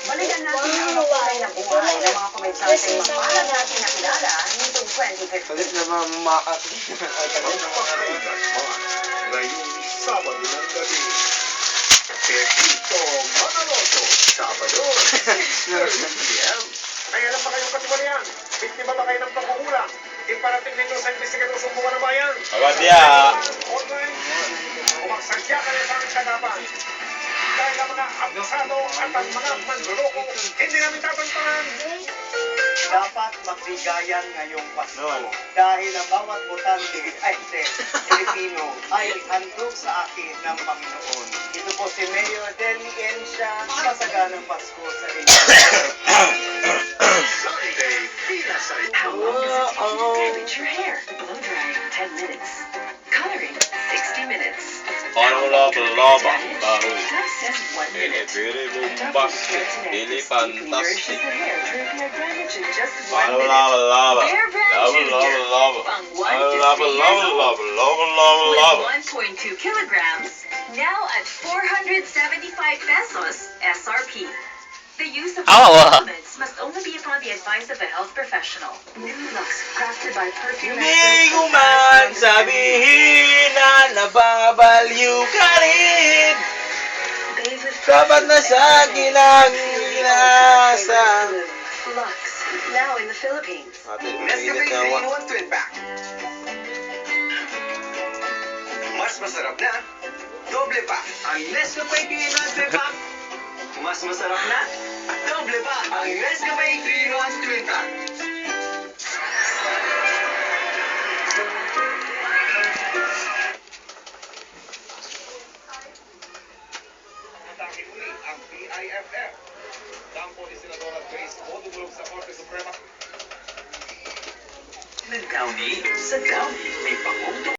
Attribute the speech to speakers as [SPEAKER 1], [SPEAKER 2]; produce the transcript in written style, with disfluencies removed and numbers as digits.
[SPEAKER 1] Balikan natin ang makulay na buhay ng mga komedyante mapalag natin nakilala nitong 2015.
[SPEAKER 2] Salit na mamakat.
[SPEAKER 3] Ngayong Sabado ng gabi. Pepito Manaloto, Sabado, 6:30 p.m. May alam ba kayong katiwalian? Biktima ba kayo ng pagkukulang? Iparating ninyo sa investigador sumbukan ng bayan.
[SPEAKER 4] Abadya.
[SPEAKER 3] Online, umagsagya kayo sa aming kagapan. Dahil ang mga abusado at ang mga manluloko, hindi namin tatantanan.
[SPEAKER 5] Dapat magbigayan ngayong Pasko dahil ang bawat botante ay Pilipino ay handog sa akin ng Panginoon. Ito po si Mayor Deli Encia, masaganang Pasko sa inyo.
[SPEAKER 3] Sunday, Pila sa
[SPEAKER 1] How long does it take to damage your hair? Blow drying, 10 minutes. Coloring, 60 minutes.
[SPEAKER 4] Parang laba-laba. Bahoy.
[SPEAKER 1] That says 1 minute.
[SPEAKER 4] Pili
[SPEAKER 1] Double
[SPEAKER 4] bombastic.
[SPEAKER 1] straighten it.
[SPEAKER 4] Pili
[SPEAKER 1] Nourishes
[SPEAKER 4] fantastic.
[SPEAKER 1] the hair to repair damage in just 1
[SPEAKER 4] Parang
[SPEAKER 1] minute.
[SPEAKER 4] laba-laba.
[SPEAKER 1] Bear Brand Jr.
[SPEAKER 4] Laba-laba-laba.
[SPEAKER 1] From 1 to 3
[SPEAKER 4] Laba-laba-laba.
[SPEAKER 1] years old.
[SPEAKER 4] Laba-laba-laba.
[SPEAKER 1] With 1.2 kilograms, now at 475 pesos SRP. The use of supplements must only be upon the advice of a health professional. New Lux, crafted by perfume
[SPEAKER 4] Hindi ko man sabihin na nababaliw ka rin. Dapat na sa akin ang inasa.
[SPEAKER 1] Lux, now in the Philippines.
[SPEAKER 5] Nescafe 3-in-1 Twin Pack. Mas masarap na, doble pa. Ang Nescafe 3-in-1 Twin Pack. Mas masarap na, doble pa. Ang Nescafe 3-in-1 Twin Pack.
[SPEAKER 3] Atake uli ang PIFF. Kampo ni Senadora Grace Odumulog sa Korte Suprema.
[SPEAKER 5] Nag-Downey sa Downey may panguntong